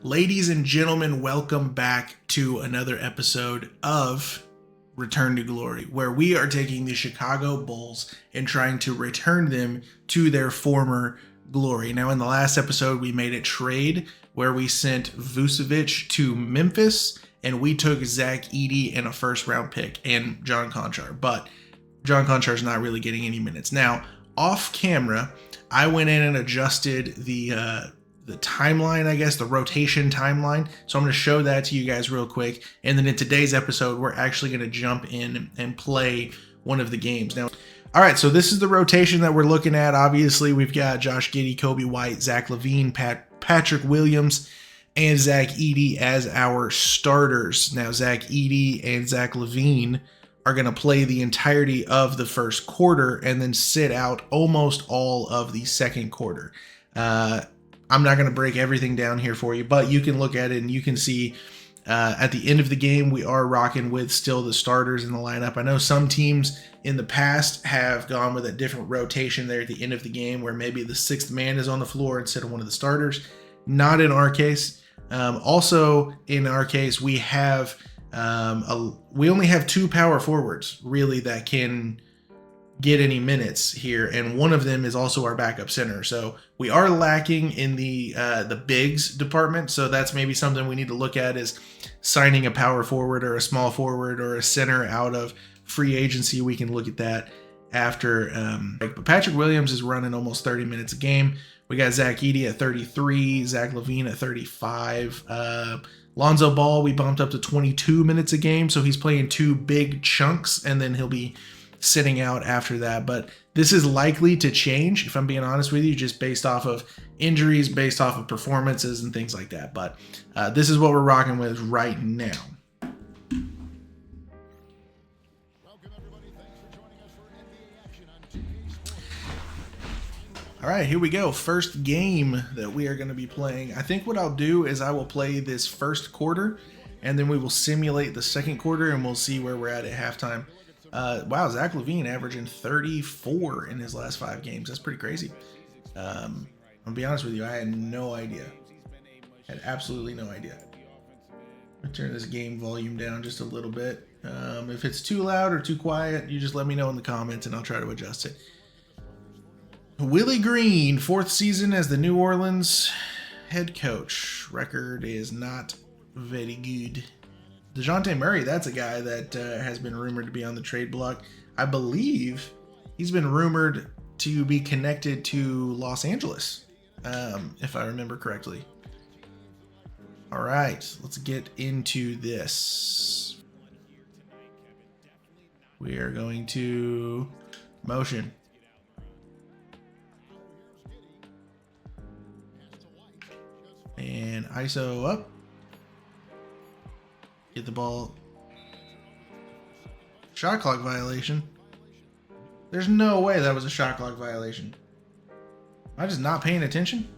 Ladies and gentlemen, welcome back to another episode of Return to Glory, where we are taking the Chicago Bulls and trying to return them to their former glory. Now, in the last episode, we made a trade where we sent Vucevic to Memphis and we took Zach Edey and a first round pick and John Konchar. But John Konchar is not really getting any minutes. Now, off camera, I went in and adjusted the timeline, I guess, the rotation timeline. So I'm going to show that to you guys real quick. And then in today's episode, we're actually going to jump in and play one of the games. Now, all right, so this is the rotation that we're looking at. Obviously, we've got Josh Giddey, Coby White, Zach LaVine, Patrick Williams, and Zach Edey as our starters. Now, Zach Edey and Zach LaVine are going to play the entirety of the first quarter and then sit out almost all of the second quarter. I'm not going to break everything down here for you, but you can look at it and you can see at the end of the game, we are rocking with still the starters in the lineup. I know some teams in the past have gone with a different rotation there at the end of the game where maybe the sixth man is on the floor instead of one of the starters. Not in our case. Also, in our case, we have we only have two power forwards really that can get any minutes here, and one of them is also our backup center. So we are lacking in the bigs department. So that's maybe something we need to look at, is signing a power forward or a small forward or a center out of free agency. We can look at that after. But Patrick Williams is running almost 30 minutes a game. We got Zach Edey at 33, Zach LaVine at 35. Lonzo Ball, we bumped up to 22 minutes a game. So he's playing two big chunks, and then he'll be sitting out after that. But this is likely to change, if I'm being honest with you, just based off of injuries, based off of performances and things like that. But this is what we're rocking with right now. All right, here we go. First game that we are going to be playing. I think what I'll do is I will play this first quarter, and then we will simulate the second quarter, and we'll see where we're at halftime. Wow, Zach LaVine averaging 34 in his last 5 games. That's pretty crazy. I'm gonna be honest with you, I had no idea. Had absolutely no idea. I'm gonna turn this game volume down just a little bit. If it's too loud or too quiet, you just let me know in the comments and I'll try to adjust it. Willie Green, 4th season as the New Orleans head coach. Record is not very good. DeJounte Murray, that's a guy that has been rumored to be on the trade block. I believe he's been rumored to be connected to Los Angeles, if I remember correctly. All right, let's get into this. We are going to motion. And ISO up. Get the ball. Shot clock violation. There's no way that was a shot clock violation. Am I just not paying attention?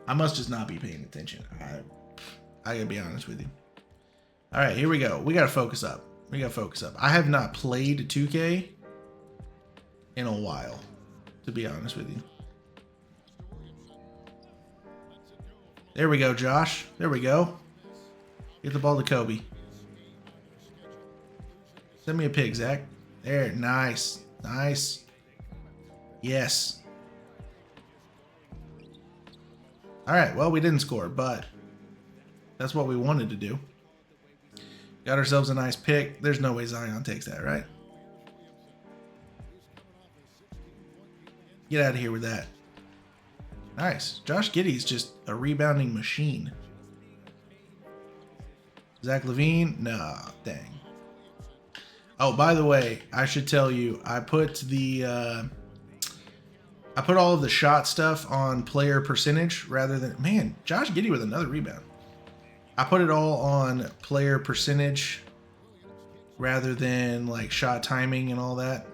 I must just not be paying attention. I gotta be honest with you. All right, here we go. We gotta focus up. I have not played 2K in a while, to be honest with you. There we go, Josh. There we go. Get the ball to Coby. Send me a pick, Zach. There, nice. Nice. Yes. All right, well, we didn't score, but that's what we wanted to do. Got ourselves a nice pick. There's no way Zion takes that, right? Get out of here with that. Nice. Josh Giddey's just a rebounding machine. Zach LaVine? Nah, dang. Oh, by the way, I should tell you, I put all of the shot stuff on player percentage rather than, man, Josh Giddey with another rebound. I put it all on player percentage rather than like shot timing and all that.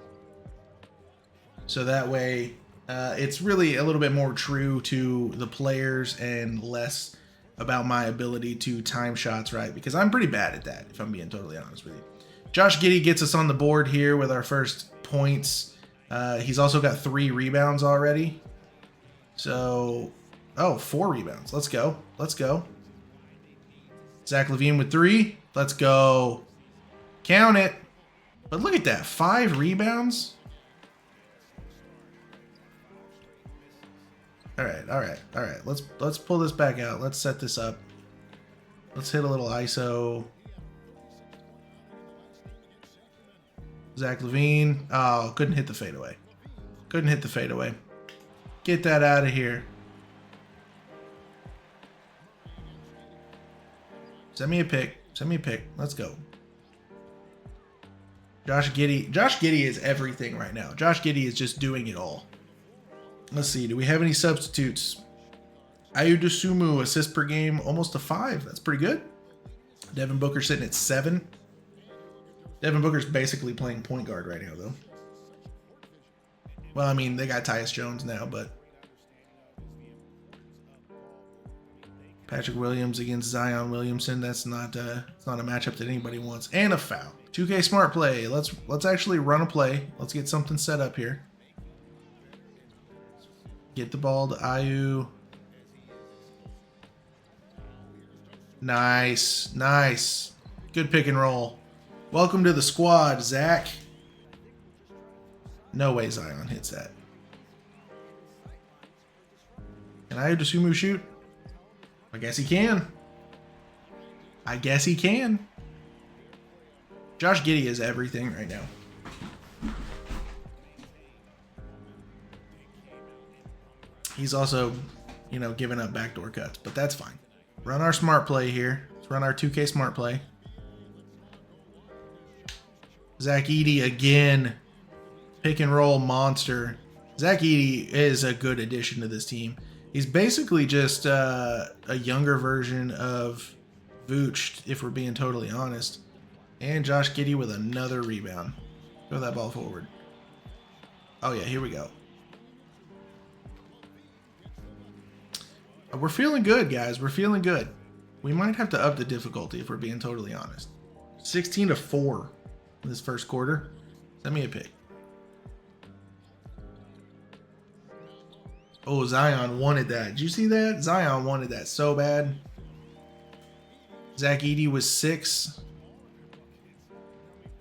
So that way, it's really a little bit more true to the players and less about my ability to time shots right, because I'm pretty bad at that, if I'm being totally honest with you. Josh Giddey gets us on the board here with our first points. He's also got 3 rebounds already. So Oh, 4 rebounds. Let's go. Let's go. Zach LaVine with 3. Let's go. Count it. But look at that. 5 rebounds. All right. Let's pull this back out. Let's set this up. Let's hit a little ISO. Zach LaVine. Oh, couldn't hit the fadeaway. Couldn't hit the fadeaway. Get that out of here. Send me a pick. Send me a pick. Let's go. Josh Giddey. Josh Giddey is everything right now. Josh Giddey is just doing it all. Let's see. Do we have any substitutes? Ayo Dosunmu, assist per game, almost a 5. That's pretty good. Devin Booker sitting at 7. Devin Booker's basically playing point guard right now, though. Well, I mean, they got Tyus Jones now, but Patrick Williams against Zion Williamson. That's not it's not a matchup that anybody wants. And a foul. 2K smart play. Let's actually run a play. Let's get something set up here. Get the ball to Ayo. Nice. Nice. Good pick and roll. Welcome to the squad, Zach. No way Zion hits that. Can Ayo Dosunmu shoot? I guess he can. I guess he can. Josh Giddey is everything right now. He's also, you know, giving up backdoor cuts, but that's fine. Run our smart play here. Let's run our 2K smart play. Zach Edey again. Pick and roll monster. Zach Edey is a good addition to this team. He's basically just a younger version of Vooch, if we're being totally honest. And Josh Giddey with another rebound. Throw that ball forward. Oh yeah, here we go. We're feeling good, guys. We're feeling good. We might have to up the difficulty if we're being totally honest. 16-4 in this first quarter. Send me a pick. Oh, Zion wanted that. Did you see that? Zion wanted that so bad. Zach Edey was 6.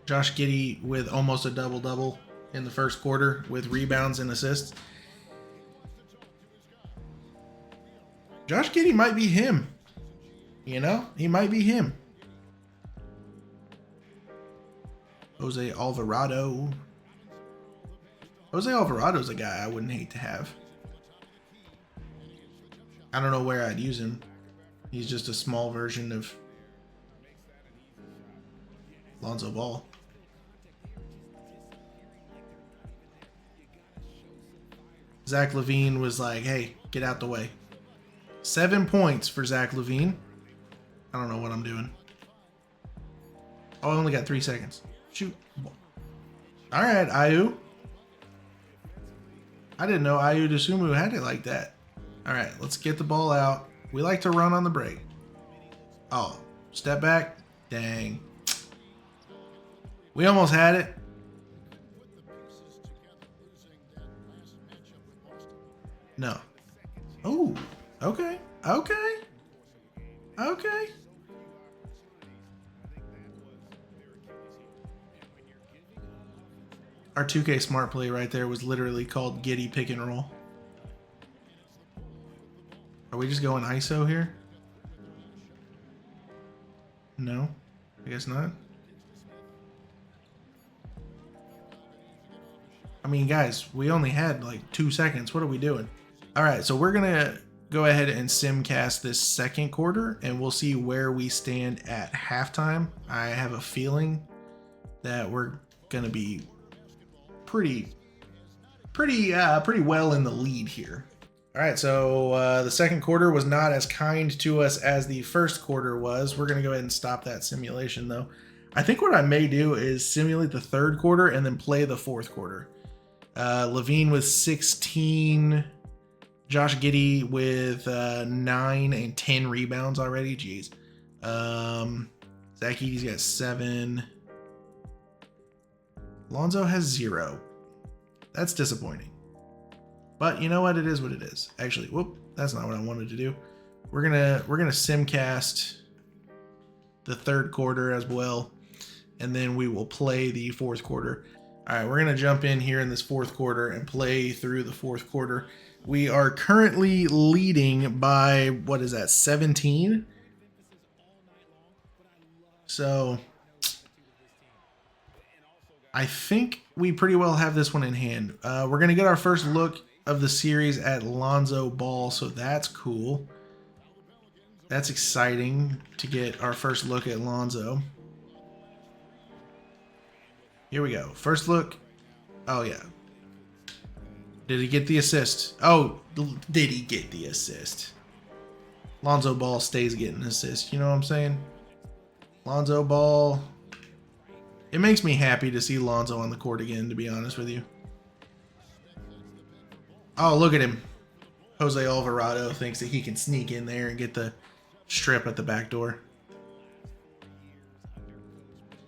Josh Giddey with almost a double-double in the first quarter with rebounds and assists. Josh Giddey might be him. You know? He might be him. Jose Alvarado. Jose Alvarado's a guy I wouldn't hate to have. I don't know where I'd use him. He's just a small version of Lonzo Ball. Zach LaVine was like, hey, get out the way. 7 points for Zach LaVine. I don't know what I'm doing. Oh, I only got 3 seconds. Shoot. All right, Ayo. I didn't know Ayo Dosunmu had it like that. All right, let's get the ball out. We like to run on the break. Oh, step back. Dang. We almost had it. No. Oh, okay. Okay. Okay. Our 2K smart play right there was literally called Giddey pick and roll. Are we just going ISO here? No, I guess not. I mean, guys, we only had like 2 seconds. What are we doing? All right, so we're gonna go ahead and simcast this second quarter, and we'll see where we stand at halftime. I have a feeling that we're gonna be pretty well in the lead here. All right, so the second quarter was not as kind to us as the first quarter was. We're gonna go ahead and stop that simulation though. I think what I may do is simulate the third quarter and then play the fourth quarter. LaVine with 16, Josh Giddey with 9 and 10 rebounds already. Jeez. Zach Edey's got 7. Lonzo has 0. That's disappointing. But you know what? It is what it is. Actually, whoop. That's not what I wanted to do. We're gonna simcast the third quarter as well, and then we will play the fourth quarter. All right, we're gonna jump in here in this fourth quarter and play through the fourth quarter. We are currently leading by, what is that, 17? So I think we pretty well have this one in hand. We're going to get our first look of the series at Lonzo Ball, so that's cool. That's exciting to get our first look at Lonzo. Here we go. First look. Oh, yeah. Did he get the assist? Oh, did he get the assist? Lonzo Ball stays getting assists. You know what I'm saying? Lonzo Ball. It makes me happy to see Lonzo on the court again, to be honest with you. Oh, look at him. Jose Alvarado thinks that he can sneak in there and get the strip at the back door.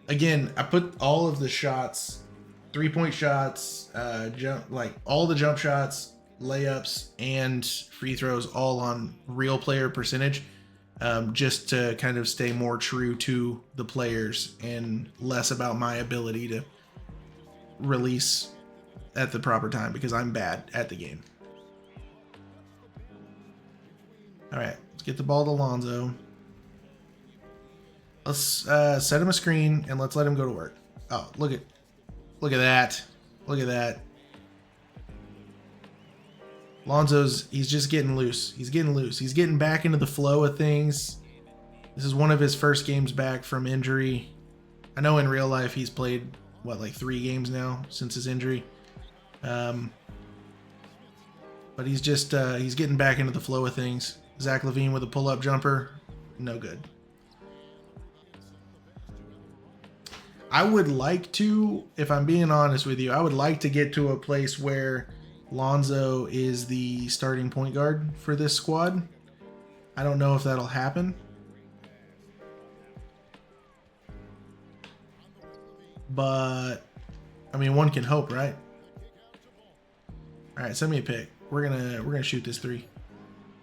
Again, I put all of the shots, 3-point shots, all the jump shots, layups, and free throws all on real player percentage. Just to kind of stay more true to the players and less about my ability to release at the proper time, because I'm bad at the game. All right, let's get the ball to Lonzo. Let's set him a screen and let's let him go to work. Oh, look at that. Look at that. Lonzo's, he's just getting loose. He's getting loose. He's getting back into the flow of things. This is one of his first games back from injury. I know in real life he's played, what, like 3 games now since his injury. But he's just, he's getting back into the flow of things. Zach LaVine with a pull-up jumper. No good. I would like to, if I'm being honest with you, I would like to get to a place where Lonzo is the starting point guard for this squad. I don't know if that'll happen. But, I mean, one can hope, right? All right, send me a pick. We're gonna shoot this 3.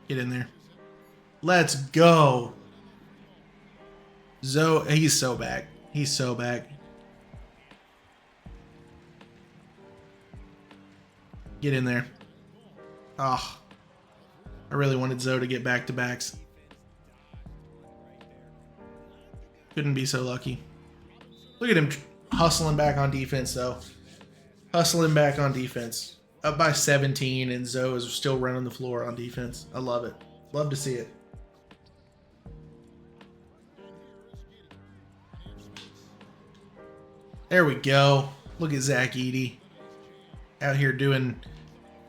Get in there. Let's go. He's so back. He's so back. Get in there. Oh, I really wanted Zoe to get back-to-backs. Couldn't be so lucky. Look at him hustling back on defense, though. Hustling back on defense. Up by 17, and Zoe is still running the floor on defense. I love it. Love to see it. There we go. Look at Zach Edey. Out here doing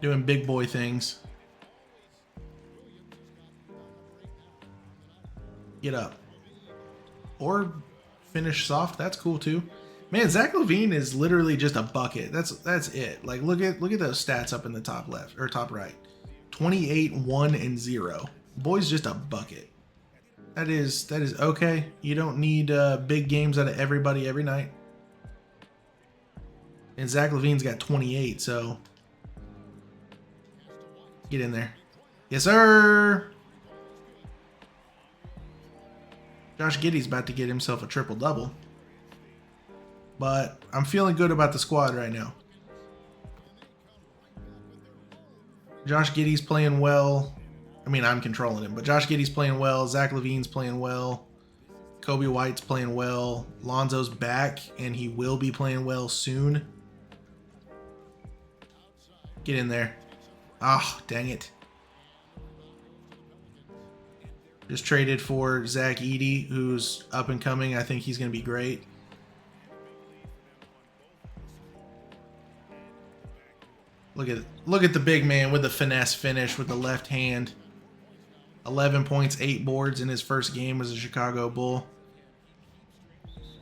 big boy things. Get up. Or finish soft. That's cool too. Man, Zach LaVine is literally just a bucket. That's it. Like look at those stats up in the top left or top right. 28, 1, and 0. Boy's just a bucket. That is okay. You don't need big games out of everybody every night. And Zach LaVine's got 28, so get in there. Yes, sir. Josh Giddey's about to get himself a triple-double. But I'm feeling good about the squad right now. Josh Giddey's playing well. I mean, I'm controlling him, but Josh Giddey's playing well. Zach LaVine's playing well. Kobe White's playing well. Lonzo's back, and he will be playing well soon. Get in there. Ah, dang it. Just traded for Zach Edey, who's up and coming. I think he's going to be great. Look at the big man with the finesse finish with the left hand. 11 points, 8 boards in his first game as a Chicago Bull.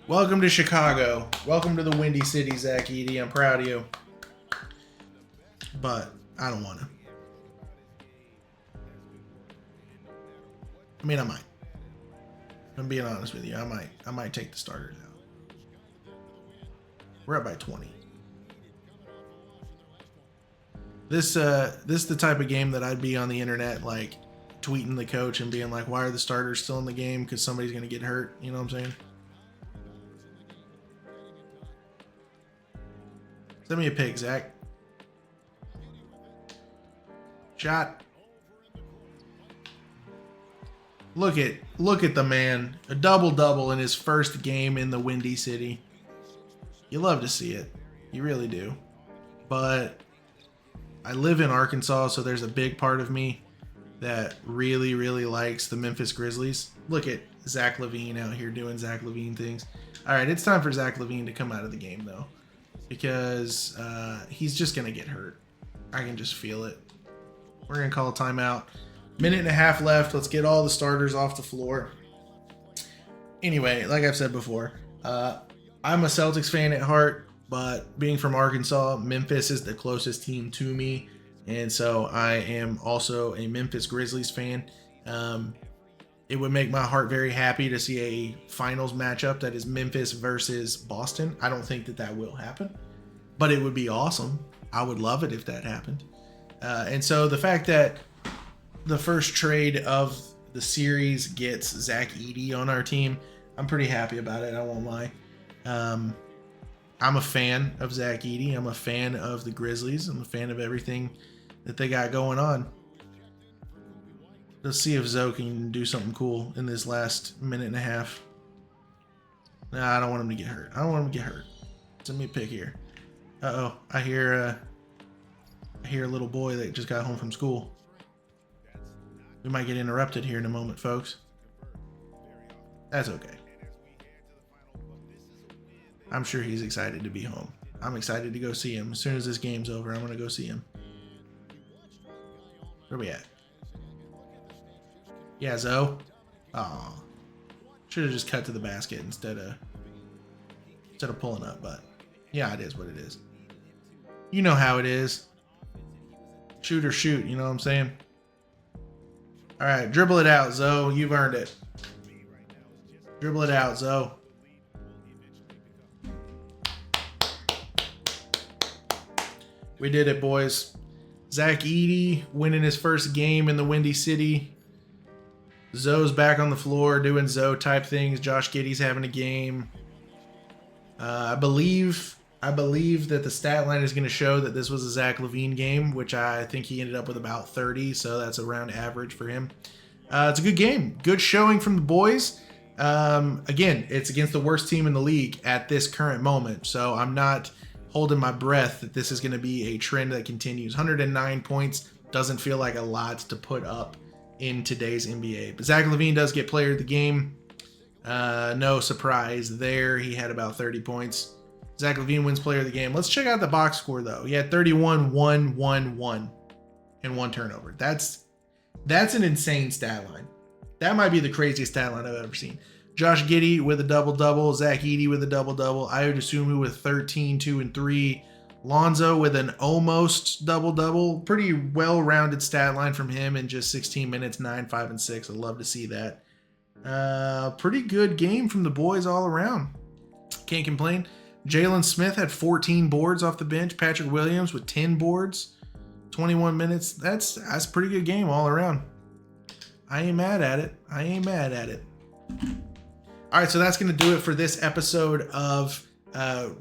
Welcome to Chicago. Welcome to the Windy City, Zach Edey. I'm proud of you. But I don't want to. I mean, I might. I'm being honest with you. I might take the starters out. We're up by 20. This is the type of game that I'd be on the internet like tweeting the coach and being like, why are the starters still in the game? Because somebody's gonna get hurt. You know what I'm saying? Send me a pick, Zach. Shot. Look at the man. A double-double in his first game in the Windy City. You love to see it. You really do. But I live in Arkansas, so there's a big part of me that really, really likes the Memphis Grizzlies. Look at Zach LaVine out here doing Zach LaVine things. All right, it's time for Zach LaVine to come out of the game, though, because he's just going to get hurt. I can just feel it. We're going to call a timeout. Minute and a half left. Let's get all the starters off the floor. Anyway, like I've said before, I'm a Celtics fan at heart, but being from Arkansas, Memphis is the closest team to me. And so I am also a Memphis Grizzlies fan. It would make my heart very happy to see a finals matchup that is Memphis versus Boston. I don't think that will happen, but it would be awesome. I would love it if that happened. And so the fact that the first trade of the series gets Zach Edey on our team, I'm pretty happy about it. I won't lie. I'm a fan of Zach Edey. I'm a fan of the Grizzlies. I'm a fan of everything that they got going on. Let's see if Zoe can do something cool in this last minute and a half. Nah, I don't want him to get hurt. I don't want him to get hurt. Send me a pick here. Uh-oh. I hear a little boy that just got home from school. We might get interrupted here in a moment, folks. That's okay. I'm sure he's excited to be home. I'm excited to go see him. As soon as this game's over, I'm going to go see him. Where we at? Yeah, Zoe. Aw. Should have just cut to the basket instead of pulling up, but yeah, it is what it is. You know how it is. Shoot or shoot, you know what I'm saying? All right, dribble it out, Zoe. You've earned it. Dribble it out, Zoe. We did it, boys. Zach Edey winning his first game in the Windy City. Zoe's back on the floor doing Zoe type things. Josh Giddey's having a game. I believe that the stat line is going to show that this was a Zach LaVine game, which I think he ended up with about 30, so that's around average for him. It's a good game. Good showing from the boys. Again, it's against the worst team in the league at this current moment, so I'm not holding my breath that this is going to be a trend that continues. 109 points doesn't feel like a lot to put up in today's NBA. But Zach LaVine does get player of the game. No surprise there. He had about 30 points. Zach LaVine wins player of the game. Let's check out the box score, though. He had 31, 1, 1, 1, and 1 turnover. That's an insane stat line. That might be the craziest stat line I've ever seen. Josh Giddey with a double-double. Zach Edey with a double-double. Ayo Dosunmu with 13, 2, and 3. Lonzo with an almost double-double. Pretty well-rounded stat line from him in just 16 minutes, 9, 5, and 6. I'd love to see that. Pretty good game from the boys all around. Can't complain. Jalen Smith had 14 boards off the bench. Patrick Williams with 10 boards. 21 minutes. That's a pretty good game all around. I ain't mad at it. All right, so that's going to do it for this episode of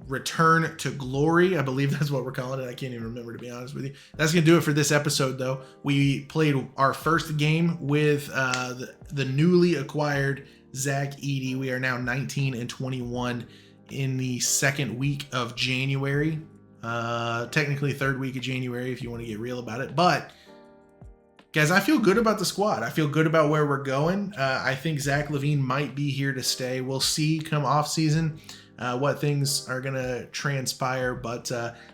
Return to Glory. I believe that's what we're calling it. I can't even remember, to be honest with you. That's going to do it for this episode, though. We played our first game with the newly acquired Zach Edey. We are now 19 and 21 in the second week of January. Technically third week of January if you want to get real about it. But guys, I feel good about the squad. I feel good about where we're going. I think Zach LaVine might be here to stay. We'll see come off season what things are going to transpire. But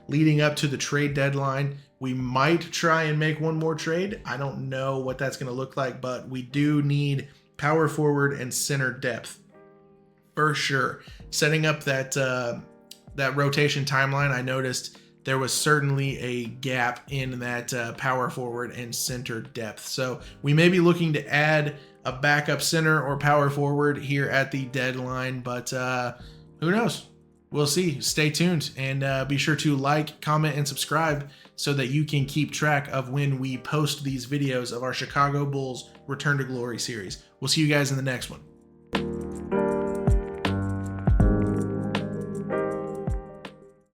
leading up to the trade deadline, we might try and make one more trade. I don't know what that's going to look like, but we do need power forward and center depth for sure. Setting up that rotation timeline, I noticed there was certainly a gap in that power forward and center depth. So we may be looking to add a backup center or power forward here at the deadline, but who knows? we'll see. Stay tuned, and be sure to like, comment, and subscribe so that you can keep track of when we post these videos of our Chicago Bulls Return to Glory series. We'll see you guys in the next one.